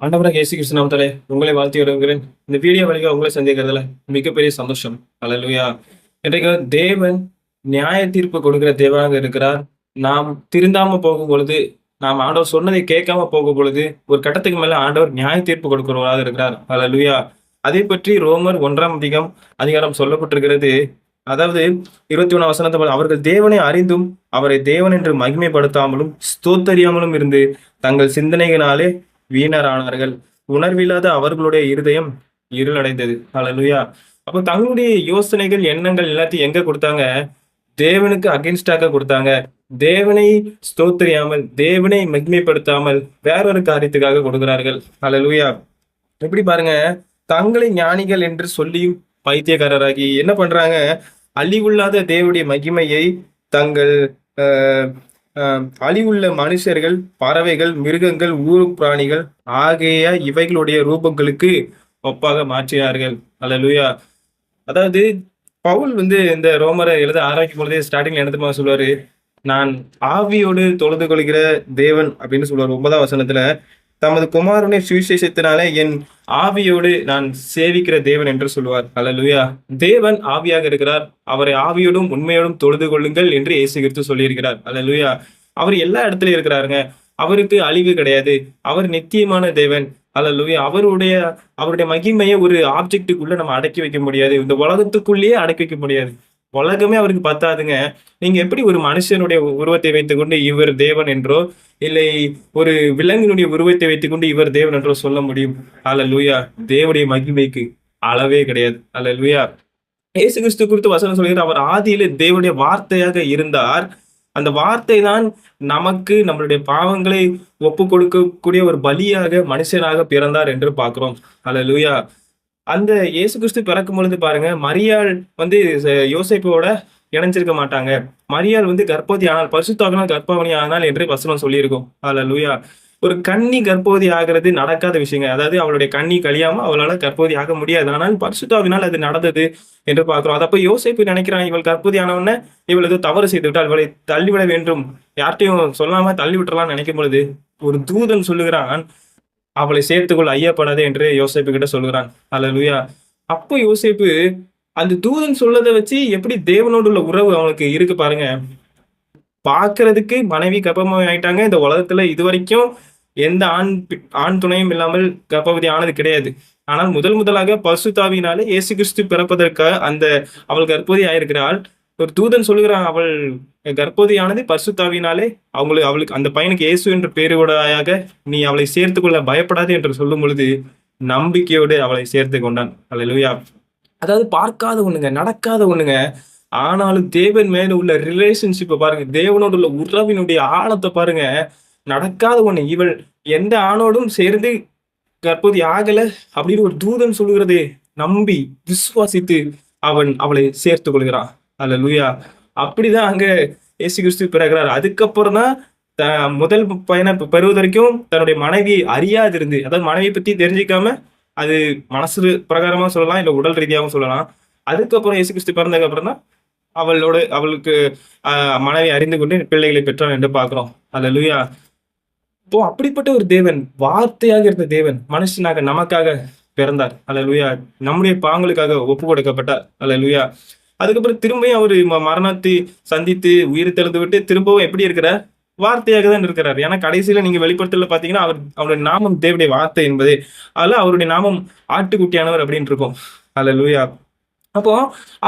ஆண்டவராக இயேசு கிறிஸ்து நாமத்திலே உங்களை வாழ்த்தி வருகிறேன். இந்த வீடியோ வழியா உங்களை சந்திக்கிறதுல மிகப்பெரிய சந்தோஷம். அல்லேலூயா. இன்றைக்கு தேவன் நியாய தீர்ப்பு கொடுக்கிற தேவனாக இருக்கிறார். நாம் திருந்தாம போகும் பொழுது, நாம் ஆண்டவர் சொன்னதை கேட்காம போகும் பொழுது, ஒரு கட்டத்துக்கு மேல ஆண்டவர் நியாய தீர்ப்பு கொடுக்கிறவராக இருக்கிறார். அல்லேலூயா. அதை பற்றி ரோமர் 1 அதிகாரம் சொல்லப்பட்டிருக்கிறது. அதாவது 21 வசனத்தை அவர்கள் தேவனை அறிந்தும் அவரை தேவன் என்று மகிமைப்படுத்தாமலும் ஸ்தோத்தரியாமலும் இருந்து தங்கள் சிந்தனைகளினாலே வீணரானார்கள். உணர்வில்லாத அவர்களுடைய இருதயம் இருளடைந்தது. ஹல்லேலூயா. அப்போ தங்களுடைய யோசனைகள், எண்ணங்கள் எல்லாத்தையும் எங்க கொடுத்தாங்க? தேவனுக்கு அகைன்ஸ்டாக கொடுத்தாங்க. தேவனை ஸ்தோத்திரியாமல், தேவனை மகிமைப்படுத்தாமல் வேறொரு காரியத்துக்காக கொடுக்கிறார்கள். ஹல்லேலூயா. எப்படி பாருங்க, தங்களை ஞானிகள் என்று சொல்லியும் பைத்தியக்காரராகி என்ன பண்றாங்க? அழிவுள்ளாத தேவனுடைய மகிமையை தங்கள் அழிவுள்ள மனுஷர்கள், பறவைகள், மிருகங்கள், ஊரு பிராணிகள் ஆகிய இவைகளுடைய ரூபங்களுக்கு ஒப்பாக மாற்றினார்கள். அல்லேலூயா. அதாவது பவுல் இந்த ரோமரை எழுத ஆரம்பிக்கும் பொழுதே ஸ்டார்டிங்ல என்ன தெரியுமா சொல்லுவாரு? நான் ஆவியோடு தொழுது கொள்கிற தேவன் அப்படின்னு சொல்லுவார் 9ஆம் வசனத்துல. தமது குமாரனை சுவிசேஷத்தினாலே என் ஆவியோடு நான் சேவிக்கிற தேவன் என்று சொல்லுவார். அல்லேலூயா. தேவன் ஆவியாக இருக்கிறார். அவரை ஆவியோடும் உண்மையோடும் தொழுது கொள்ளுங்கள் என்று இயேசு கிறிஸ்து சொல்லியிருக்கிறார். அல்லேலூயா. அவர் எல்லா இடத்துலயும் இருக்கிறாருங்க. அவருக்கு அழிவு கிடையாது. அவர் நித்தியமான தேவன். அல்லேலூயா. அவருடைய மகிமையை ஒரு ஆப்ஜெக்டுக்குள்ள நம்ம அடக்கி வைக்க முடியாது. இந்த உலகத்துக்குள்ளேயே அடக்கி வைக்க முடியாது. உலகமே அவருக்கு பத்தாதுங்க. நீங்க எப்படி ஒரு மனுஷனுடைய உருவத்தை வைத்துக்கொண்டு இவர் தேவன் என்றோ, இல்லை ஒரு விலங்கினுடைய உருவத்தை வைத்துக்கொண்டு இவர் தேவன் என்றோ சொல்ல முடியும்? அல்லேலூயா. தேவனுடைய மகிமைக்கு அளவே கிடையாது. அல்லேலூயா. இயேசு கிறிஸ்து குறித்து வசனம் சொல்கிறார், அவர் ஆதியிலே தேவனுடைய வார்த்தையாக இருந்தார். அந்த வார்த்தை தான் நமக்கு நம்மளுடைய பாவங்களை ஒப்பு கொடுக்கக்கூடிய ஒரு பலியாக மனுஷனாக பிறந்தார் என்று பார்க்கிறோம். அல்லேலூயா. அந்த இயேசு கிறிஸ்து பிறக்கும் பொழுது பாருங்க, மரியாள் யோசேப்போட இணைஞ்சிருக்க மாட்டாங்க. மரியாள் கர்ப்பவதி ஆனால், பரிசுத்தாவினால் கர்ப்பவதி ஆனால் என்று வசனம் சொல்லியிருக்கும். அல்லேலூயா. ஒரு கன்னி கர்ப்பவதி ஆகிறது நடக்காத விஷயங்க. அதாவது அவளுடைய கன்னி கழியாம அவளால கர்ப்பவதி ஆக முடியாது. ஆனால் பரிசுத்தாவினால் அது நடந்தது என்று பார்க்கிறோம். அதப்ப யோசேப்பு நினைக்கிறான், இவள் கர்ப்பவதி ஆனவுடனே இவள் ஏதோ தவறு செய்து விட்டால், இவளை தள்ளிவிட வேண்டும், யார்ட்டையும் சொல்லாம தள்ளி விட்டுறலாம் நினைக்கும் பொழுது ஒரு தூதன் சொல்லுகிறான், அவளை சேர்த்துக்கொள், ஐயப்படாதே என்று யோசேப்பு கிட்ட சொல்லுகிறான். அல்லேலூயா. அப்போ யோசேப்பு அந்த தூதன் சொல்லதை வச்சு எப்படி தேவனோடு உள்ள உறவு அவனுக்கு இருக்கு பாருங்க. பார்க்கிறதுக்கு மனைவி கர்ப்பமாய் ஆயிட்டாங்க. இந்த உலகத்துல இதுவரைக்கும் எந்த ஆண் துணையும் இல்லாமல் கர்ப்பவதி ஆனது கிடையாது. ஆனால் முதலாக பரிசுத்தாவியினாலே இயேசு கிறிஸ்து பிறப்பதற்காக அவள் கர்ப்பவதி ஆயிருக்கிறாள். ஒரு தூதன் சொல்லுகிறான், அவள் கர்ப்பவதியானது பரிசுத்தாவினாலே அவளுக்கு அந்த பையனுக்கு இயேசு என்று பேருடையாக நீ அவளை சேர்த்து கொள்ள பயப்படாது என்று சொல்லும் பொழுது நம்பிக்கையோடு அவளை சேர்த்து கொண்டான். அல்லேலூயா. அதாவது பார்க்காத ஒண்ணுங்க, நடக்காத ஒண்ணுங்க. ஆனாலும் தேவன் மேல உள்ள ரிலேஷன்ஷிப்பை பாருங்க, தேவனோடு உள்ள உறவினுடைய ஆழத்தை பாருங்க. நடக்காத ஒண்ணு. இவள் எந்த ஆணோடும் சேர்ந்து கர்ப்பவதி ஆகல அப்படின்னு ஒரு தூதன் சொல்லுகிறதே நம்பி விசுவாசித்து அவளை சேர்த்து கொள்கிறான். அல்லேலூயா. அப்படிதான் அங்க இயேசு கிறிஸ்து பிறகுறார். அதுக்கப்புறம் தான் முதல் பையனை பெறுவது வரைக்கும் தன்னுடைய மனைவியை அறியாதிருந்து, அதாவது மனைவியை பத்தி தெரிஞ்சிக்காம, அது மனசு பிரகாரமா சொல்லலாம், இல்ல உடல் ரீதியாகவும் சொல்லலாம். அதுக்கப்புறம் இயேசு கிறிஸ்து பிறந்ததுக்கு அப்புறம் தான் அவளுக்கு மனைவி அறிந்து கொண்டு பிள்ளைகளை பெற்றான் என்று பார்க்கிறோம். அல்லேலூயா. இப்போ அப்படிப்பட்ட ஒரு தேவன், வார்த்தையாக இருந்த தேவன் மனுஷனாக நமக்காக பிறந்தார். அல்லேலூயா. நம்முடைய பாவங்களுக்காக ஒப்பு கொடுக்கப்பட்டார். அல்லேலூயா. அதுக்கப்புறம் திரும்பியும் அவரு மரணத்தை சந்தித்து உயிர் தெழுந்து விட்டு திரும்பவும் எப்படி இருக்கிறார்? வார்த்தையாக தான் இருக்கிறார். ஏன்னா கடைசியில நீங்க வெளிப்படுத்தல பாத்தீங்கன்னா அவருடைய நாமம் தேவனுடைய வார்த்தை என்பது, அதுல அவருடைய நாமம் ஆட்டுக்குட்டியானவர் அப்படின்னு இருக்கும். அல்லேலூயா. அப்போ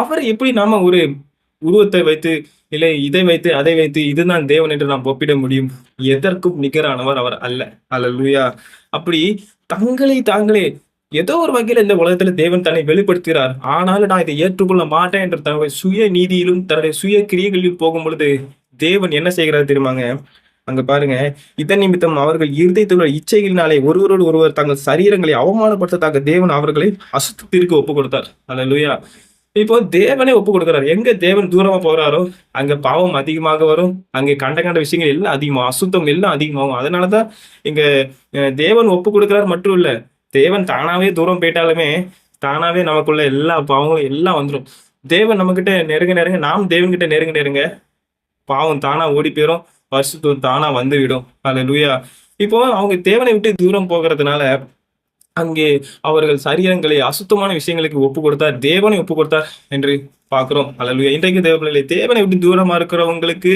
அவர் எப்படி நாம ஒரு உருவத்தை வைத்து, இல்லை இதை வைத்து அதை வைத்து இதுதான் தேவன் என்று நாம் ஒப்பிட முடியும்? எதற்கும் நிகரானவர் அவர் அல்ல. அல்லேலூயா. அப்படி தாங்களே ஏதோ ஒரு வகையில இந்த உலகத்துல தேவன் தன்னை வெளிப்படுத்துகிறார். ஆனாலும் நான் இதை ஏற்றுக்கொள்ள மாட்டேன் என்று தன்னுடைய சுய நீதியிலும் தன்னுடைய சுய கிரியைகளிலும் போகும் பொழுது தேவன் என்ன செய்கிறார் தெரியுமாங்க? அங்க பாருங்க, இதன் நிமித்தம் அவர்கள் இருதயத்தில் உள்ள இச்சைகளினாலே ஒருவரோடு ஒருவர் தங்கள் சரீரங்களை அவமானப்படுத்ததாக தேவன் அவர்களை அசுத்தத்திற்கு ஒப்பு கொடுத்தார். அல்லேலூயா. இப்போ தேவனே ஒப்பு கொடுக்கிறார். எங்க தேவன் தூரமா போறாரோ அங்க பாவம் அதிகமாக வரும். அங்கே கண்ட விஷயங்கள் எல்லாம் அதிகமாகும், அசுத்தம் எல்லாம் அதிகமாகும். அதனாலதான் இங்க தேவன் ஒப்பு கொடுக்கிறார் மட்டும் இல்ல, தேவன் தானாவே தூரம் போயிட்டாலுமே தானாவே நமக்குள்ள எல்லா பாவங்களும் எல்லாம் வந்துடும். தேவன் நம்ம கிட்ட நெருங்க நாம் தேவன் கிட்ட நெருங்க பாவம் தானா ஓடி போயிடும், பரிசுத்தம் தானா வந்து விடும். அல்லேலூயா. இப்போ அவங்க தேவனை விட்டு தூரம் போகிறதுனால அங்கே அவர்கள் சரீரங்களை அசுத்தமான விஷயங்களுக்கு ஒப்பு கொடுத்தார், தேவனை ஒப்பு கொடுத்தார் என்று பார்க்கிறோம். அல்லேலூயா. இன்றைக்கு தேவப்பிள்ளைகளே, தேவனை விட்டு தூரமா இருக்கிறவங்களுக்கு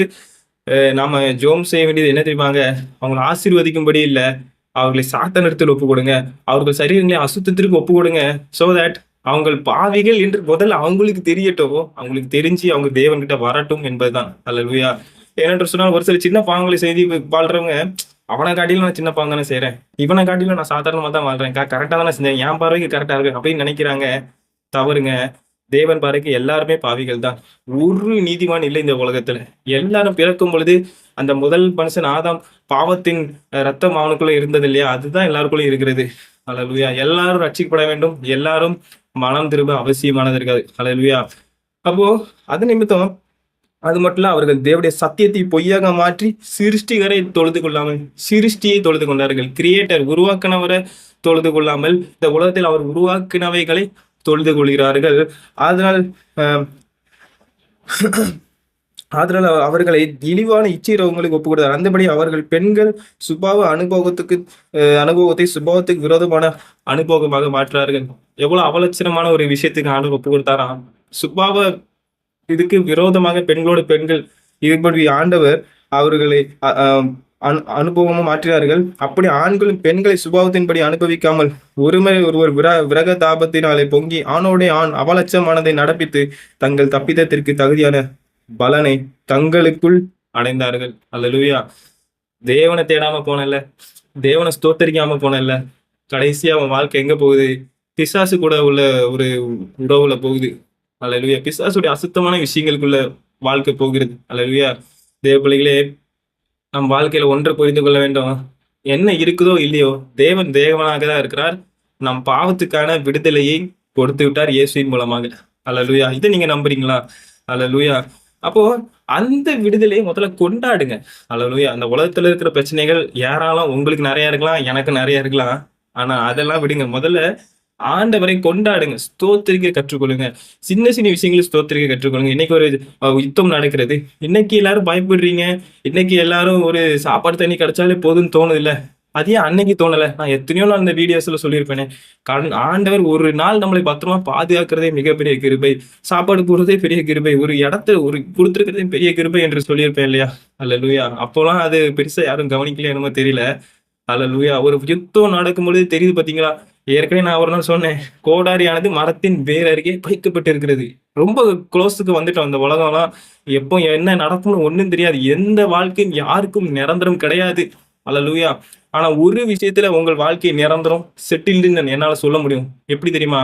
நாம ஜெபம் செய்ய வேண்டியது என்ன தெரியுமாங்க? அவங்கள ஆசீர்வதிக்கும்படி இல்ல, அவர்களை சாத்தானிடத்தில் ஒப்பு கொடுங்க. அவர்கள் சரீரங்களை அசுத்தத்திற்கு ஒப்பு கொடுங்க. சோ தட் அவங்கள் பாவிகள் என்று முதல்ல அவங்களுக்கு தெரியட்டும். அவங்களுக்கு தெரிஞ்சு அவங்க தேவன்கிட்ட வரட்டும் என்பதுதான். அல்லேலூயா. ஏனென்று சொன்னால், ஒரு சில சின்ன பாவங்களை செய்து வாழ்றவங்க, அவனை காட்டிலும் நான் சின்ன பாவம் தானே செய்றேன், இவனை காட்டிலும் நான் சாதாரணமா தான் வாழ்றேன், கரெக்டா தானே செஞ்சேன், என் பார்வைக்கு கரெக்டா இருக்கு அப்படின்னு நினைக்கிறாங்க. தவறுங்க. தேவன் பார்வைக்கு எல்லாருமே பாவிகள் தான். ஒரு நீதிமான் இல்லை இந்த உலகத்துல. எல்லாரும் பிறக்கும் பொழுது அந்த முதல் மனுஷன் ஆதாம், பாவத்தின் ரத்தம் அவனுக்குள்ள இருந்தது இல்லையா, அதுதான் எல்லாருக்குள்ளயும் இருக்கிறது. அல்லேலூயா. எல்லாரும் ரட்சிக்கப்பட வேண்டும், எல்லாரும் மனம் திரும்ப அவசியமானது இருக்காது. அல்லேலூயா. அப்போ அது நிமித்தம் அது மட்டும் இல்ல, அவர்கள் தேவனுடைய சத்தியத்தை பொய்யாக மாற்றி சிருஷ்டிகரை தொழுது கொள்ளாமல் சிருஷ்டியை தொழுது கொண்டார்கள். கிரியேட்டர், உருவாக்கினவரை தொழுது கொள்ளாமல் இந்த உலகத்தில் அவர் உருவாக்கினவைகளை தொழுது கொள்கிறார்கள். அதனால் அதனால் அவர்களை இழிவான இச்சைரவங்களுக்கு ஒப்பு கொடுத்தார். அந்தபடி அவர்கள் பெண்கள் சுபாவ அனுபவத்தை சுபாவத்துக்கு விரோதமான அனுபவமாக மாற்றார்கள். எவ்வளவு அவலட்சணமான ஒரு விஷயத்துக்கு ஆண்டவர் ஒப்பு கொடுத்தாராம். சுபாவ இதுக்கு விரோதமாக பெண்கள் இதுபடி ஆண்டவர் அவர்களை அனுபவமும் மாற்றினார்கள். அப்படி ஆண்களும் பெண்களை சுபாவத்தின்படி அனுபவிக்காமல் ஒருவர் விரக தாபத்தினாலே பொங்கி ஆணோடைய ஆண் அவலட்சமானதை நடப்பித்து தங்கள் தப்பிதத்திற்கு தகுதியான பலனை தங்களுக்குள் அடைந்தார்கள். அல்லேலூயா. தேவனை தேடாம போனல, தேவனை ஸ்தோத்தரிக்காம போனல, கடைசியா அவன் வாழ்க்கை எங்க போகுது? பிசாசு கூட உள்ள ஒரு உறவுல போகுது. அல்லேலூயா. பிசாசுடைய அசுத்தமான விஷயங்களுக்குள்ள வாழ்க்கை போகிறது. அல்லேலூயா. தேவ பிள்ளைகளே, நம் வாழ்க்கையில ஒன்றை புரிந்து கொள்ள வேண்டும். என்ன இருக்குதோ இல்லையோ, தேவன் தேவனாக தான் இருக்கிறார். நம் பாவத்துக்கான விடுதலையை கொடுத்து விட்டார் இயேசுவின் மூலமாக. அல்லேலூயா. இதை நீங்க நம்புறீங்களா? அல்லேலூயா. அப்போ அந்த விடுதலையை முதல்ல கொண்டாடுங்க. அல்லேலூயா. அந்த உலகத்துல இருக்கிற பிரச்சனைகள் ஏராளம், உங்களுக்கு நிறைய இருக்கலாம், எனக்கு நிறைய இருக்கலாம். ஆனா அதெல்லாம் விடுங்க. முதல்ல ஆண்டவரை கொண்டாடுங்க, ஸ்தோத்திரிக்க கற்றுக்கொள்ளுங்க. சின்ன சின்ன விஷயங்களை ஸ்தோத்திரிக்க கற்றுக்கொள்ளுங்க. இன்னைக்கு ஒரு யுத்தம் நடக்கிறது, இன்னைக்கு எல்லாரும் பயப்படுறீங்க, இன்னைக்கு எல்லாரும் ஒரு சாப்பாடு தண்ணி கிடைச்சாலே போதும்னு தோணுது இல்ல, அது ஏன் அன்னைக்கு தோணல? நான் எத்தனையோ நாள் இந்த வீடியோஸ்ல சொல்லியிருப்பேனே, ஆண்டவர் ஒரு நாள் நம்மளை பத்திரமா பாதுகாக்கிறதே மிகப்பெரிய கிருபை, சாப்பாடு போடுறதே பெரிய கிருபை, ஒரு இடத்த ஒரு கொடுத்துருக்கிறதே பெரிய கிருபை என்று சொல்லியிருப்பேன் இல்லையா? அல்லேலூயா. அப்போலாம் அது பெருசா யாரும் கவனிக்கல, என்னமோ தெரியல. அல்லேலூயா. ஒரு யுத்தம் நடக்கும் பொழுது தெரியுது பாத்தீங்களா? ஏற்கனவே நான் ஒரு நாள் சொன்னேன், கோடாரியானது மரத்தின் வேர் அருகே வைக்கப்பட்டு இருக்கிறது. ரொம்ப க்ளோஸுக்கு வந்துட்டோம். அந்த உலகம்லாம் எப்போ என்ன நடக்கும்னு ஒண்ணும் தெரியாது. எந்த வாழ்க்கையும் யாருக்கும் நிரந்தரம் கிடையாது. அல்லேலூயா. ஆனா ஒரு விஷயத்துல உங்கள் வாழ்க்கை நிரந்தரம், செட்டில்டுன்னு என்னால சொல்ல முடியும். எப்படி தெரியுமா?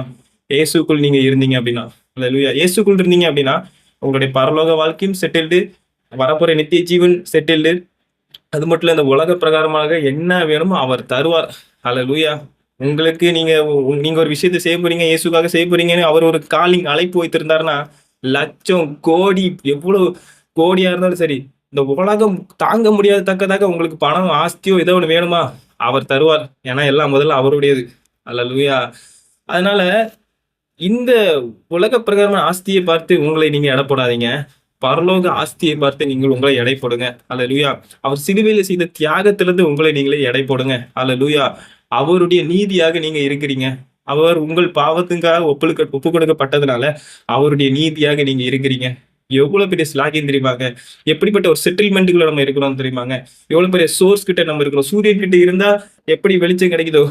இயேசுக்குள் நீங்க இருந்தீங்க அப்படின்னா. அல்லேலூயா. இயேசுக்குள் இருந்தீங்க அப்படின்னா உங்களுடைய பரலோக வாழ்க்கையும் செட்டில்டு, வரப்போற நித்திய ஜீவன் செட்டில்டு. அது மட்டும் இல்ல, இந்த உலக பிரகாரமாக என்ன வேணுமோ அவர் தருவார். அல்லேலூயா. உங்களுக்கு நீங்க ஒரு விஷயத்த செய்ய போறீங்க, இயேசுக்காக செய்ய போறீங்கன்னு அவர் ஒரு காலிங் அழைப்பு வைத்திருந்தாருன்னா, லட்சம் கோடி எவ்வளவு கோடியா இருந்தாலும் சரி, இந்த உலகம் தாங்க முடியாதத்தக்கதாக உங்களுக்கு பணம், ஆஸ்தியோ ஏதோ ஒன்று வேணுமா, அவர் தருவார். ஏன்னா எல்லாம் முதல்ல அவருடையது. அல்லேலூயா. அதனால இந்த உலக பிரகாரமான ஆஸ்தியை பார்த்து உங்களை நீங்க எடை போடாதீங்க. பரலோக ஆஸ்தியை பார்த்து நீங்கள் உங்களை எடை போடுங்க. அல்லேலூயா. அவர் சிலுவையில செய்த தியாகத்திலிருந்து உங்களை நீங்களே எடை போடுங்க. அல்லேலூயா. அவருடைய நீதியாக நீங்க இருக்கிறீங்க. அவர் உங்கள் பாவத்துக்காக ஒப்பு கொடுக்கப்பட்டதுனால அவருடைய நீதியாக நீங்க இருக்கிறீங்க. எவ்வளவு பெரிய ஸ்லாகியம் தெரியுமாங்க? எப்படிப்பட்ட ஒரு செட்டில்மெண்ட்டுக்குள்ள நம்ம இருக்கிறோம் தெரியுமாங்க? எவ்வளவு பெரிய சோர்ஸ் கிட்ட நம்ம இருக்கிறோம். சூரியன் கிட்ட இருந்தா எப்படி வெளிச்சம் கிடைக்குதோ,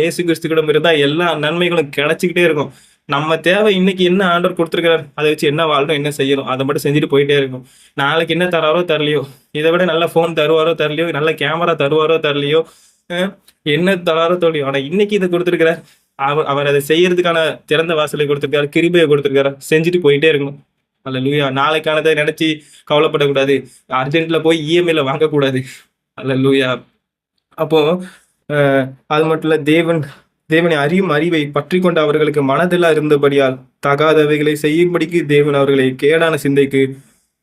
ஏசு கிறிஸ்துக்கிடம் இருந்தா எல்லா நன்மைகளும் கிடைச்சிக்கிட்டே இருக்கும். நம்ம தேவை இன்னைக்கு என்ன ஆண்டவர் கொடுத்துருக்கிறார், அதை வச்சு என்ன வாழணும், என்ன செய்யணும், அதை மட்டும் செஞ்சுட்டு போயிட்டே இருக்கும். நாளைக்கு என்ன தராரோ தரலையோ, இதை விட நல்ல போன் தருவாரோ தரலையோ, நல்ல கேமரா தருவாரோ தரலையோ, என்ன தராரோ தரலையோ, ஆனா இன்னைக்கு இதை கொடுத்துருக்கிறார். அவர் அதை செய்யறதுக்கான திறந்த வாசலை கொடுத்துருக்காரு, கிருபையை கொடுத்துருக்காரு. செஞ்சுட்டு போயிட்டே இருக்கணும். அல்லேலூயா. நாளைக்கானதை நினைச்சு கவலைப்படக்கூடாது. அர்ஜென்ட்ல போய் இஎம்ஐல வாங்கக்கூடாது. அல்லேலூயா. அப்போ அது மட்டும் இல்ல, தேவனை அறியும் அறிவை பற்றி கொண்ட அவர்களுக்கு மனதெல்லாம் இருந்தபடியால் தகாதவைகளை செய்யும்படிக்கு தேவன் அவர்களை கேடான சிந்தைக்கு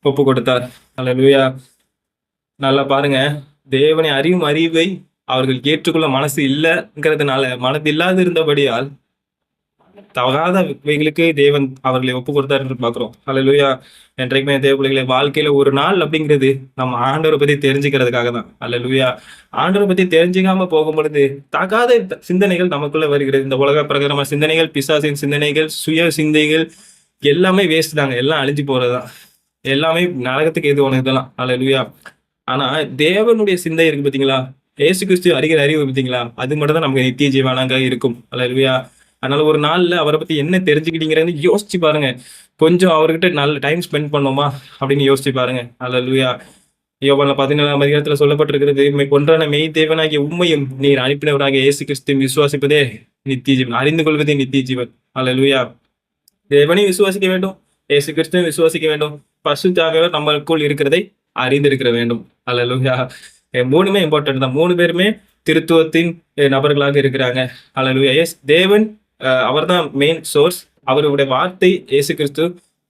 ஒப்பு கொடுத்தார். அல்லேலூயா. நல்லா பாருங்க, தேவனை அறியும் அறிவை அவர்கள் ஏற்றுக்கொள்ள மனசு இல்லைங்கிறதுனால, மனது இல்லாது இருந்தபடியால் தகாதவைகளுக்கு தேவன் அவர்களை ஒப்பு கொடுத்தார் என்று பார்க்கிறோம். அல்லேலூயா. என்றைக்குமே தேவ பிள்ளைகளே, வாழ்க்கையில ஒரு நாள் அப்படிங்கிறது நம்ம ஆண்டவரை பத்தி தெரிஞ்சுக்கிறதுக்காக தான். அல்லேலூயா. ஆண்டவரை பத்தி தெரிஞ்சுக்காம போகும் பொழுது தகாத சிந்தனைகள் நமக்குள்ள வருகிறது. இந்த உலக பிரகாரமான சிந்தனைகள், பிசாசின் சிந்தனைகள், சுய சிந்தைகள் எல்லாமே வேஸ்ட் தாங்க. எல்லாம் அழிஞ்சு போறதுதான். எல்லாமே நரகத்துக்கு எதுவானது இதெல்லாம். அல்லேலூயா. ஆனா தேவனுடைய சிந்தை இருக்கு பாத்தீங்களா? இயேசு கிறிஸ்து அறிகிற அறிவு பாத்தீங்களா? அது மட்டும் தான் நமக்கு நித்திய ஜீவனாக இருக்கும். அல்லேலூயா. அதனால ஒரு நாள்ல அவரை பத்தி என்ன தெரிஞ்சுக்கிட்டீங்கன்னு யோசிச்சு பாருங்க. கொஞ்சம் அவர்கிட்ட நல்ல டைம் ஸ்பெண்ட் பண்ணோமா அப்படின்னு யோசிச்சு பாருங்க. அல்லேலூயா. யோவான்ல 17ஆம் அதிகாரத்துல சொல்லப்பட்டிருக்கிறது, ஒன்றான மெய் தேவனாகிய உம்மையும் நீர் அனுப்பினவராகிய இயேசு கிறிஸ்துவையும் விசுவாசிப்பதே நித்திய ஜீவன், அறிந்து கொள்வதே நித்திய ஜீவன். அல்லேலூயா. தேவனையும் விசுவாசிக்க வேண்டும், இயேசு கிறிஸ்துவையும் விசுவாசிக்க வேண்டும், பரிசுத்த ஆவியானவர் நம்மளுக்குள் இருக்கிறதை அறிந்திருக்க வேண்டும். அல்லேலூயா. மூணுமே இம்பார்ட்டன்ட் தான். மூணு பேருமே திருத்துவத்தின் நபர்களாக இருக்கிறாங்க. அல்லேலூயா. எஸ், தேவன் அவர்தான் மெயின் சோர்ஸ். அவருடைய வார்த்தை இயேசு கிறிஸ்து,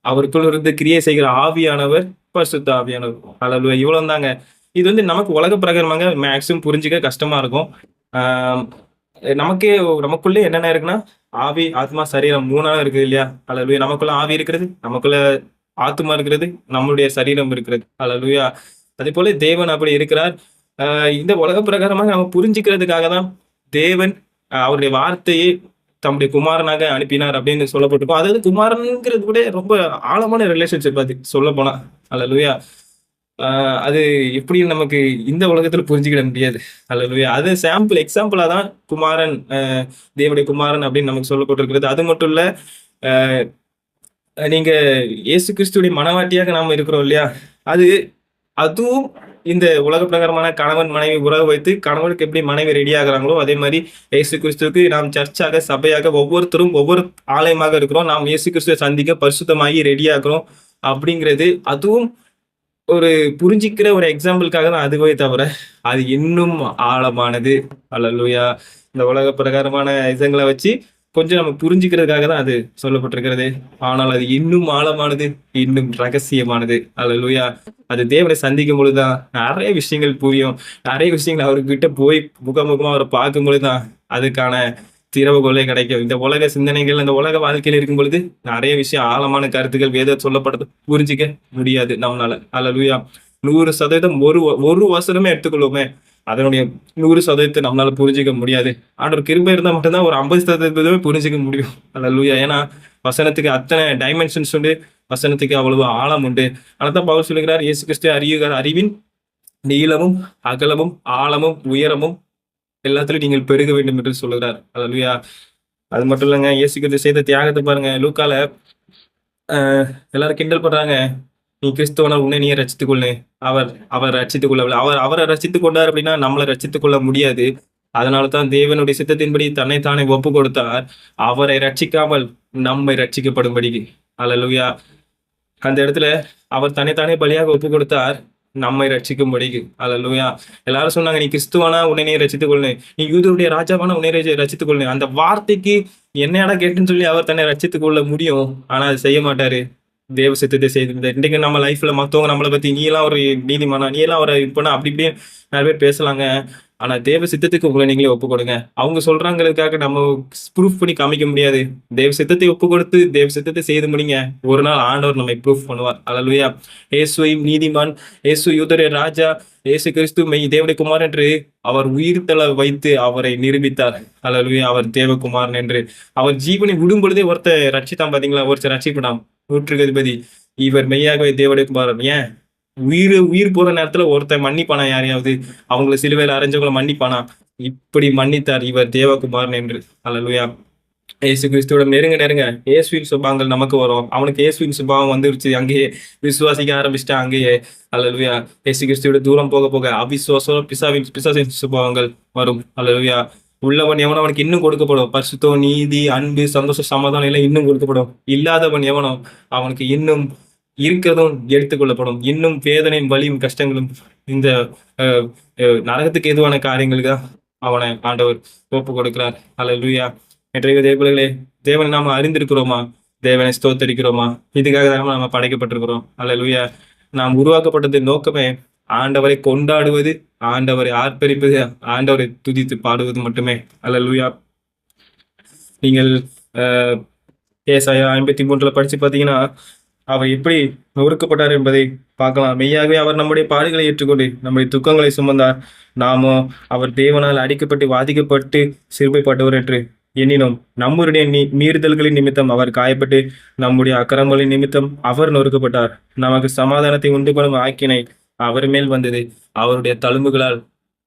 அவருக்குள் இருந்து கிரியை செய்கிற ஆவியானவர் பரிசுத்த ஆவியானவர். அல்லேலூயா. இவ்வளவு தாங்க. இது வந்து நமக்கு உலக பிரகாரமாக மேக்ஸிமம் புரிஞ்சுக்க கஷ்டமா இருக்கும். ஆஹ் நமக்கே நமக்குள்ளே என்னென்ன இருக்குன்னா, ஆவி, ஆத்மா, சரீரம் மூணா இருக்குது இல்லையா? அல்லேலூயா. நமக்குள்ள ஆவி இருக்கிறது, நமக்குள்ள ஆத்மா இருக்கிறது, நம்மளுடைய சரீரம் இருக்கிறது. அல்லேலூயா. அதே போல தேவன் அப்படி இருக்கிறார். இந்த உலக பிரகாரமாக நம்ம புரிஞ்சுக்கிறதுக்காக தான் தேவன் அவருடைய வார்த்தையை தம்முடைய குமாரனாக அனுப்பினார் அப்படின்னு சொல்லப்பட்டிருக்கும். அதாவது குமாரனுங்கிறது கூட ரொம்ப ஆழமான ரிலேஷன்ஷிப் அது சொல்ல போனா. அல்லேலூயா. அது எப்படி நமக்கு இந்த உலகத்துல புரிஞ்சுக்கிட முடியாது. அல்லேலூயா. அது சாம்பிள் எக்ஸாம்பிளா தான் குமாரன், தேவனுடைய குமாரன் அப்படின்னு நமக்கு சொல்லப்பட்டிருக்கிறது. அது மட்டும் இல்ல, நீங்க இயேசு கிறிஸ்துடைய மனவாட்டியாக நாம இருக்கிறோம் இல்லையா? அதுவும் இந்த உலக பிரகாரமான கணவன் மனைவி உறவு வைத்து கணவனுக்கு எப்படி மனைவி ரெடி ஆகுறாங்களோ அதே மாதிரி இயேசு கிறிஸ்துவுக்கு நாம் சர்ச்சாக, சபையாக, ஒவ்வொருத்தரும் ஒவ்வொரு ஆலயமாக இருக்கிறோம். நாம் இயேசு கிறிஸ்துவை சந்திக்க பரிசுத்தமாகி ரெடி ஆகிறோம் அப்படிங்கிறது, அதுவும் ஒரு புரிஞ்சிக்கிற ஒரு எக்ஸாம்பிளுக்காக தான். அதுவே தவிர அது இன்னும் ஆழமானது. அல்லேலூயா. இந்த உலக பிரகாரமான இதங்களை வச்சு கொஞ்சம் நம்ம புரிஞ்சுக்கிறதுக்காக தான் அது சொல்லப்பட்டிருக்கிறது. ஆனால் அது இன்னும் ஆழமானது, இன்னும் ரகசியமானது. அல்லேலூயா. அது தேவனை சந்திக்கும் பொழுதுதான் நிறைய விஷயங்கள் புரியும். நிறைய விஷயங்கள் அவர்கிட்ட போய் முகமுகமா அவரை பார்க்கும் பொழுதுதான் அதுக்கான திறவுகோலே கிடைக்கும். இந்த உலக சிந்தனைகள், இந்த உலக வாழ்க்கையில் இருக்கும் பொழுது நிறைய விஷயம், ஆழமான கருத்துக்கள் வேத சொல்லப்படுறது புரிஞ்சிக்க முடியாது நம்மளால. அல்லேலூயா. 100% ஒரு வசனமே எடுத்துக்கொள்வோமே, அதனுடைய 100% நம்மளால புரிஞ்சிக்க முடியாது. ஆண்டவர் கிருபை இருந்தா மட்டும்தான் ஒரு 50% புரிஞ்சிக்க முடியும். அல்லேலூயா. ஏன்னா வசனத்துக்கு அத்தனை டைமென்ஷன்ஸ் உண்டு, வசனத்துக்கு அவ்வளவு ஆழம் உண்டு. அதனால்தான் பவுல் சொல்லுகிறார், இயேசு கிறிஸ்து அறிவின் நீளமும் அகலமும் ஆழமும் உயரமும் எல்லாத்துலயும் நீங்கள் பெருக வேண்டும் என்று சொல்லுகிறார். அல்லேலூயா. அது மட்டும் இல்லைங்க, இயேசு கிறிஸ்து செய்த தியாகத்தை பாருங்க. லூக்கால எல்லாரும் கிண்டல் பண்றாங்க, நீ கிறிஸ்தவனால் உன்னை நீயே ரசித்துக் கொள்ளு, அவர் ரட்சித்துக் கொள்ளவில்லை. அவரை ரசித்துக் கொண்டார் அப்படின்னா நம்மளை ரட்சித்துக் கொள்ள முடியாது. அதனாலதான் தேவனுடைய சித்தத்தின்படி தன்னைத்தானே ஒப்பு கொடுத்தார், அவரை ரட்சிக்காமல் நம்மை ரட்சிக்கப்படும்படி. அல்லேலூயா. அந்த இடத்துல அவர் தன்னைத்தானே பலியாக ஒப்பு கொடுத்தார், நம்மை ரட்சிக்கும்படிக்கு. அல்லேலூயா. எல்லாரும் சொன்னாங்க, நீ கிறிஸ்துவானா உன்னை நீ ரட்சித்துக் கொள்ளு, நீ யூதருடைய ராஜாவானா உன்னை ரட்சித்துக் கொள்ளு. அந்த வார்த்தைக்கு என்னடா கேட்டுன்னு சொல்லி அவர் தன்னை ரட்சித்துக் கொள்ள முடியும். ஆனா அது செய்ய மாட்டாரு. தேவ சித்தத்தை செய்து இன்றைக்கு நம்ம லைஃப்ல மத்தவங்க நம்மளை பத்தி, நீ எல்லாம் ஒரு நீதிமானா, நீ எல்லாம் ஒரு இப்ப அப்படி இப்படியே நிறைய பேர் பேசலாங்க. ஆனா தேவ சித்தத்துக்கு உங்களை நீங்களே ஒப்பு கொடுங்க. அவங்க சொல்றாங்கிறதுக்காக நம்ம ப்ரூஃப் பண்ணி காமிக்க முடியாது. தேவ சித்தத்தை ஒப்பு கொடுத்து தேவ சித்தத்தை செய்து முடிங்க. ஒரு நாள் ஆண்டவர் நம்மை ப்ரூஃப் பண்ணுவார். அல்லேலூயா. இயேசுவை நீதிமான், இயேசு யூதருடைய ராஜா, இயேசு கிறிஸ்து மெய் தேவனுடைய குமாரன் என்று அவர் உயிர்த்தல வைத்து அவரை நிரூபித்தார். அல்லேலூயா. அவர் தேவகுமாரன் என்று அவர் ஜீவனை விடும் பொழுதே ஒருத்தர் ரட்சித்தான். பாத்தீங்களா? ஒருத்தர் ரட்சிப்படாம். நூற்றுக்கு அதிபதி இவர் மெய்யாகவே தேவனுடைய குமாரன். ஏன் உயிர் போற நேரத்துல ஒருத்தர் மன்னிப்பானா? யாரையாவது அவங்களை சிலுவையில அரைஞ்சவங்களை மன்னிப்பானா? இப்படி மன்னித்தார் இவர் தேவகுமாரன் என்று. அல்லேலூயா. இயேசு கிறிஸ்துவோட நெருங்க இயேசுவின் சுபாவங்கள் நமக்கு வரும். அவனுக்கு இயேசுவின் சுபாவம் வந்துருச்சு, அங்கேயே விசுவாசிக்க ஆரம்பிச்சுட்டா. அங்கேயே அல்லேலூயா. இயேசு கிறிஸ்துவோட தூரம் போக போக அவிசுவாசம், பிசாசின் சுபாவங்கள் வரும். அல்லேலூயா. உள்ளவன் எவனோ அவனுக்கு இன்னும் கொடுக்கப்படும். பரிசுத்தம், நீதி, அன்பு, சந்தோஷம், சமாதானம் எல்லாம் இன்னும் கொடுக்கப்படும். இல்லாதவன் எவனோ அவனுக்கு இன்னும் இருக்கிறதும் எடுத்துக்கொள்ளப்படும். இன்னும் வேதனையும் வலியும் கஷ்டங்களும் இந்த நரகத்துக்கு எதுவான காரியங்களுக்கு தான் அவனை ஆண்டவர் ஒப்பு கொடுக்கிறார். அல்லேலூயா. இன்றைய தேவர்களே, தேவனை நாம அறிந்திருக்கிறோமா? தேவனை ஸ்தோத்தரிக்கிறோமா? இதுக்காக தான் நாம படைக்கப்பட்டிருக்கிறோம். அல்லேலூயா. நாம் உருவாக்கப்பட்டதின் நோக்கமே ஆண்டவரை கொண்டாடுவது, ஆண்டவரை ஆர்ப்பரிப்பது, ஆண்டவரை துதித்து பாடுவது மட்டுமே. அல்லேலூயா. நீங்கள் ஏசாயா 53 படிச்சு பார்த்தீங்கன்னா, அவர் எப்படி நொறுக்கப்பட்டார் என்பதை பார்க்கலாம். மெய்யாகவே அவர் நம்முடைய பாடுகளை ஏற்றுக்கொண்டு நம்முடைய துக்கங்களை சுமந்தார். நாமோ அவர் தேவனால் அடிக்கப்பட்டு வாதிக்கப்பட்டு சிறுமைப்பட்டவர் என்று எண்ணினோம். நம்முடைய மீறுதல்களின் நிமித்தம் அவர் காயப்பட்டு நம்முடைய அக்கிரமங்களின் நிமித்தம் அவர் நொறுக்கப்பட்டார். நமக்கு சமாதானத்தை உண்டு பண்ணும் ஆக்கினை அவர் மேல் வந்தது. அவருடைய தழும்புகளால்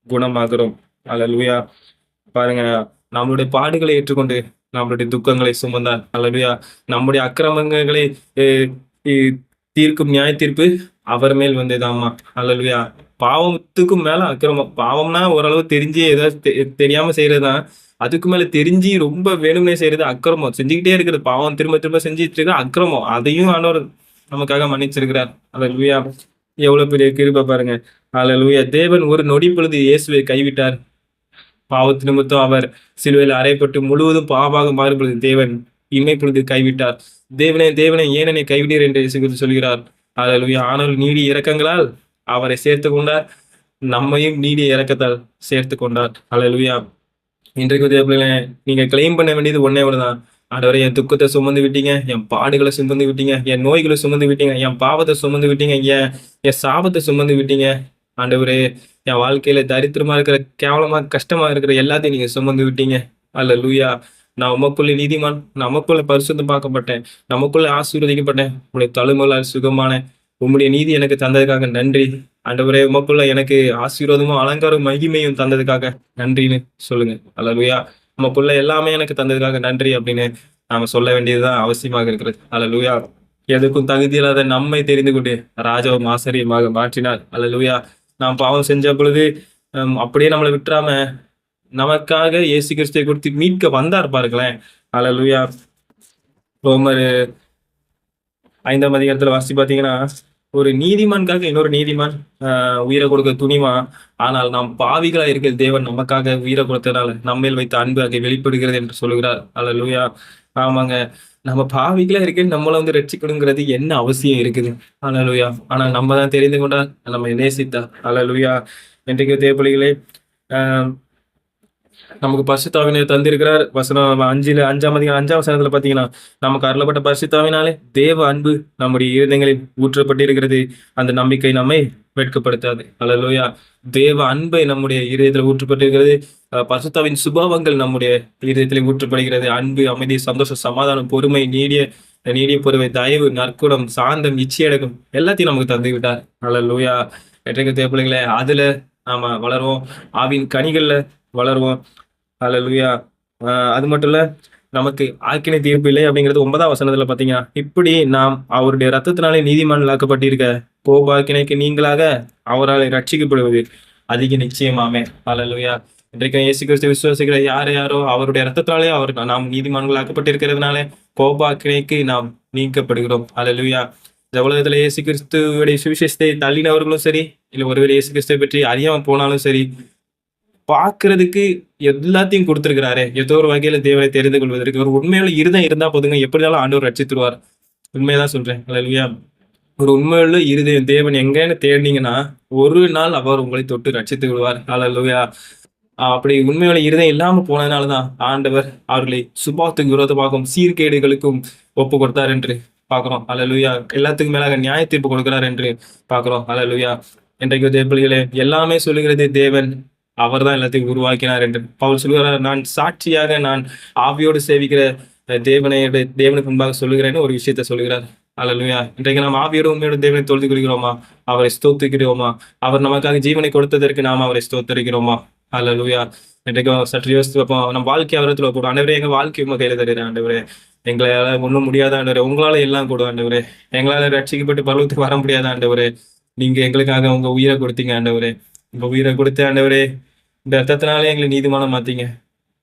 குணமாகிறோம். அல்லேலூயா. பாருங்க, நம்மளுடைய பாடுகளை ஏற்றுக்கொண்டு நம்மளுடைய துக்கங்களை சுமந்தார். அல்லேலூயா. நம்முடைய அக்கிரமங்களை அஹ், இ- தீர்க்கும் நியாய தீர்ப்பு அவர் மேல் வந்ததாமா. அல்லேலூயா. பாவத்துக்கும் மேல அக்கிரமம். பாவம்னா ஓரளவு தெரிஞ்சு ஏதாவது தெரியாம செய்யறதுதான். அதுக்கு மேல தெரிஞ்சு ரொம்ப வேணும்னே செய்யறது அக்கிரமம். செஞ்சுக்கிட்டே இருக்கிறது பாவம், திரும்ப திரும்ப செஞ்சுட்டு இருக்கிற அக்கிரமம். அதையும் ஆண்டவர் நமக்காக மன்னிச்சிருக்கிறார். அல்லேலூயா. எவ்வளவு பெரிய கிருபை பாருங்க. அல்லேலூயா. தேவன் ஒரு நொடி பொழுது இயேசுவை கைவிட்டார். பாவத்து நிமித்தம் அவர் சிலுவையில் அறையப்பட்டு முழுவதும் பாவமாக மாறுபொழுது தேவன் இமை பொழுது கைவிட்டார். தேவனே தேவனே ஏன் என்னை கைவிட்டீர் என்று இயேசு கிறிஸ்து சொல்கிறார். அல்லேலூயா. ஆனால் நீடிய இரக்கங்களால் அவரை சேர்த்து கொண்டார். நம்மையும் நீடிய இரக்கத்தால் சேர்த்து கொண்டார். அல்லேலூயா. இன்றைக்கு தேவனே, நீங்க கிளைம் பண்ண வேண்டியது ஒன்னே ஒண்ணுதான். ஆண்டவரே, என் துக்கத்தை சுமந்து விட்டீங்க, என் பாடுகளை சுமந்து விட்டீங்க, என் நோய்களை சுமந்து விட்டீங்க, என் பாவத்தை சுமந்து விட்டீங்க, என் சாபத்தை சுமந்து விட்டீங்க. ஆண்டவரே, என் வாழ்க்கையில தரித்திரமா இருக்கிற, கேவலமா கஷ்டமா இருக்கிற எல்லாத்தையும் நீங்க சுமந்து விட்டீங்க. அல்லேலூயா. நான் உமக்குள்ள நீதிமான், நமக்குள்ள பரிசுத்தம் பார்க்கப்பட்டேன், நமக்குள்ள ஆசீர்வதிக்கப்பட்டேன். உங்களுடைய தழும்புகளால் சுகமான உம்முடைய நீதி எனக்கு தந்ததுக்காக நன்றி. ஆண்டவரே, உமக்குள்ள எனக்கு ஆசீர்வாதமும் அலங்காரம் மகிமையும் தந்ததுக்காக நன்றின்னு சொல்லுங்க. அல்லேலூயா. உமக்குள்ள எல்லாமே எனக்கு தந்ததுக்காக நன்றி அப்படின்னு நாம சொல்ல வேண்டியதுதான் அவசியமாக இருக்கிறது. அல்லேலூயா. எதுக்கும் தகுதி இல்லாத நம்மை தெரிந்து கொண்டு ராஜாவும் ஆசிரியமாக மாற்றினார். அல்லேலூயா. நாம் பாவம் செஞ்ச பொழுது அப்படியே நம்மளை விட்டுறாம நமக்காக இயேசு கிறிஸ்துவை கொடுத்து மீட்க வந்தார் பாருங்களேன். அல்லேலூயா. ரோமர் 5ஆம் அதிகாரத்துல வாசி பாத்தீங்கன்னா, ஒரு நீதிமான்காக இன்னொரு நீதிமான் உயிரை கொடுக்க துணிவா. ஆனால் நாம் பாவிகளா இருக்கிற தேவன் நமக்காக உயிரை கொடுத்ததால நம்மேல் வைத்த அன்பு அங்கே வெளிப்படுகிறது என்று சொல்லுகிறார். அல்லேலூயா. ஆமாங்க, நம்ம பாவிகளா இருக்க நம்மள வந்து ரட்சிக்கணுங்கிறது என்ன அவசியம் இருக்குது? அல்லேலூயா. ஆனா நம்ம தான் தெரிந்து கொண்டா நம்ம நேசித்தா. அல்லேலூயா. இன்றைக்கு தேவப்பிள்ளைகளே, ஆஹ் நமக்கு பரிசுத்தாவினை தந்திருக்கிறார். வசனம் 5ஆம் அதிகாரம் 5ஆம் வசனத்துல பாத்தீங்கன்னா, நமக்கு அருளப்பட்ட பரிசுத்தாவினாலே தேவ அன்பு நம்முடைய இருதயங்களில் ஊற்றப்பட்டிருக்கிறது. அந்த நம்பிக்கை நம்மை வெட்கப்படுத்தாது. அல்லேலூயா. தேவ அன்பை நம்முடைய இருதயத்தில் ஊற்றப்பட்டிருக்கிறது. பரிசுத்தாவின் சுபாவங்கள் நம்முடைய இருதயத்தில் ஊற்றப்படுகிறது. அன்பு, அமைதி, சந்தோஷம், சமாதானம், பொறுமை, நீடிய நீடிய பொறுமை, தயவு, நற்குணம், சாந்தம், இச்சையடக்கம் எல்லாத்தையும் நமக்கு தந்து விட்டார். அல்லேலூயா. என்றைக்கு தேவைப்பிள்ளைங்களே, அதுல நாம வளருவோம். ஆவின் கனிகள்ல வளருவோம். அல்லேலூயா. அது மட்டும் இல்ல, நமக்கு ஆக்கினை தீர்ப்பு இல்லை அப்படிங்கிறது 9ஆம் வசனத்துல பாத்தீங்கன்னா, இப்படி நாம் அவருடைய ரத்தத்தினாலே நீதிமான்களாக்கப்பட்டிருக்க கோபாக்கினைக்கு நீங்களாக அவரால் ரட்சிக்கப்படுவது அதிக நிச்சயமாமே. அல்லேலூயா. இன்றைக்கு இயேசு கிறிஸ்து விசுவாசிக்கிற யாரோ அவருடைய ரத்தத்தினாலே நாம் நீதிமான்களாக்கப்பட்டிருக்கிறதுனால கோபாக்கினைக்கு நாம் நீக்கப்படுகிறோம். அல்லேலூயா. இந்த உலகத்துல இயேசு கிறிஸ்துவுடைய சுவிசேஷத்தை தள்ளினவர்களும் சரி, இல்ல ஒருவேளை இயேசு கிறிஸ்துவை பற்றி அறியாம போனாலும் சரி, பாக்குறதுக்கு எல்லாத்தையும் கொடுத்திருக்கிறாரே. ஏதோ ஒரு வகையில தேவனை தெரிந்து கொள்வதற்கு ஒரு உண்மையுள்ள இருதயம் இருந்தா போதுங்க, எப்படினாலும் ஆண்டவர் ரட்சித்துருவார். உண்மையதான் சொல்றேன். அல்லேலூயா. ஒரு உண்மையுள்ள இருதயம் தேவன் எங்கன்னு தேடினீங்கன்னா ஒரு நாள் அவர் உங்களை தொட்டு ரட்சித்து விடுவார். அல்லேலூயா. அப்படி உண்மையுள்ள இருதயம் இல்லாம போனதுனாலதான் ஆண்டவர் அவர்களை சுபாவத்துக்கு விரோதமாகவும் சீர்கேடுகளுக்கும் ஒப்பு கொடுத்தார் என்று பாக்குறோம். அல்லேலூயா. எல்லாத்துக்கும் மேலாக நியாய தீர்ப்பு கொடுக்கிறார் என்று பாக்குறோம். அல்லேலூயா. இன்றைக்கு தேவர்களே, எல்லாமே சொல்லுகிறது தேவன் அவர் தான் எல்லாத்தையும் உருவாக்கினார் என்று பவுல் சொல்கிறார். நான் சாட்சியாக நான் ஆவியோடு சேவிக்கிற தேவனுக்கு முன்பாக சொல்லுகிறேன்னு ஒரு விஷயத்த சொல்லுகிறார். அல்லேலூயா. இன்றைக்கு நாம் ஆவியோடு உண்மையோட தேவனை தொழுது கொள்கிறோமா? அவரை ஸ்தோத்திரிக்கிறோமா? அவர் நமக்காக ஜீவனை கொடுத்ததற்கு நாம் அவரை ஸ்தோத்தரிக்கிறோமா? அல்லேலூயா. இன்றைக்கு சற்று யோசித்து வைப்போம். நம்ம வாழ்க்கை அவரத்துல போடும். ஆண்டவரே, எங்க வாழ்க்கை உங்க கையில தருகிறேன் ஆண்டவரே. எங்களால ஒண்ணும் முடியாத ஆண்டவரே, உங்களால எல்லாம் கூடும் ஆண்டவரே. எங்களால ரட்சிக்கப்பட்டு பருவத்துக்கு வர முடியாத ஆண்டவரே, நீங்க எங்களுக்காக உங்க உயிரை கொடுத்தீங்க ஆண்டவரே. உங்க உயிரை கொடுத்த ஆண்டவரே, இந்த ரத்தத்தினாலே எங்களை நீதிமானம் மாத்தீங்க.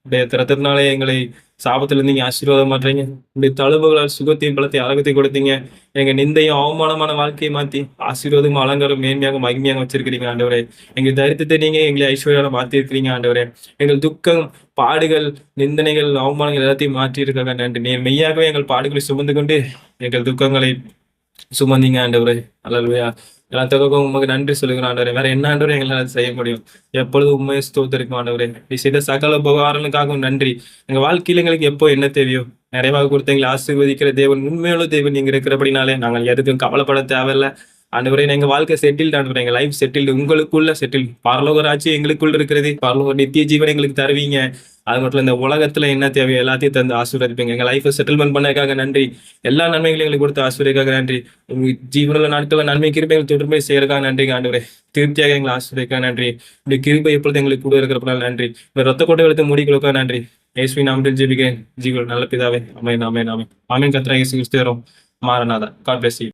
இந்த ரத்தத்தினாலே எங்களை சாபத்துல இருந்து நீங்க ஆசீர்வாதம் மாற்றீங்க. இந்த தழும்புகளால் சுகத்தையும் பலத்தையும் ஆரோக்கியத்தையும் கொடுத்தீங்க. எங்க நிந்தையும் அவமானமான வாழ்க்கையை மாத்தி ஆசீர்வாதமும் அலங்காரம் மேன்மையாக மகிமையாக வச்சிருக்கிறீங்க ஆண்டவரே. எங்க தரித்திரத்தை நீங்க எங்களை ஐஸ்வர்யால மாத்தி இருக்கிறீங்க ஆண்டவரே. எங்கள் துக்கம், பாடுகள், நிந்தனைகள், அவமானங்கள் எல்லாத்தையும் மாற்றி இருக்காங்க நன்றி. நீர் மெய்யாகவே எங்கள் பாடுகளை சுமந்து கொண்டு எங்கள் துக்கங்களை சுமந்தீங்க ஆண்டவரே. அல்லேலூயா. எல்லாத்துக்கும் உமக்கு நன்றி சொல்லுகிறோம் ஆண்டவரே. வேற என்ன ஆண்டவரே எங்களால் செய்ய முடியும்? எப்பொழுதும் உண்மையை ஸ்தோத்தரிக்கும் ஆண்டவரே. நீ செய்த சகல உபகாரங்களுக்காகவும் நன்றி. எங்க வாழ்க்கையில எங்களுக்கு எப்போ என்ன தேவையோ நிறைவாக கொடுத்து எங்களை ஆசீர்வதிக்கிற தேவன், உண்மையுள்ள தேவன் நீங்க இருக்கிறபடினாலே நாங்கள் எதுக்கும் கவலைப்பட தேவையில்ல ஆண்டவரே. எங்க வாழ்க்கை செட்டில்டு ஆண்டவரே, எங்க லைஃப் செட்டில்டு, உங்களுக்குள்ள செட்டில். பரலோக ராஜ்யம் எங்களுக்குள்ள இருக்கிறது, பரலோக நித்திய ஜீவன் எங்களுக்கு தருவீங்க. அது மட்டும் இந்த உலகத்துல என்ன தேவையோ எல்லாத்தையும் தந்து ஆசீர்வதிப்பீங்க. எங்க லைஃபை செட்டில்மெண்ட் பண்ணதுக்காக நன்றி. எல்லா நன்மைகளையும் எங்களுக்கு கொடுத்து ஆசீர்வதிக்காக நன்றி. உங்க ஜீவனுள்ள நாட்கள்ல நன்மை கிருபைகள் தொடர்பை செய்யறதுக்காக நன்றிங்க ஆண்டவரே. திருப்தியாக எங்களை ஆசீர்வதிக்காக நன்றி. இப்படி கிருபை எப்பொழுது எங்களுக்கு கூட இருக்கிறப்பனால நன்றி. இந்த ரத்த கோட்டை எடுத்து மூடிகளுக்காக நன்றி. இயேசுவின் நாமத்தில் ஜெபிக்கிறேன் ஜீவன் நல்ல பிதாவே. ஆமென் ஆமென் ஆமென் ஆமென். கர்த்தராகிய இயேசு கிறிஸ்து மாறனாதா. God bless you.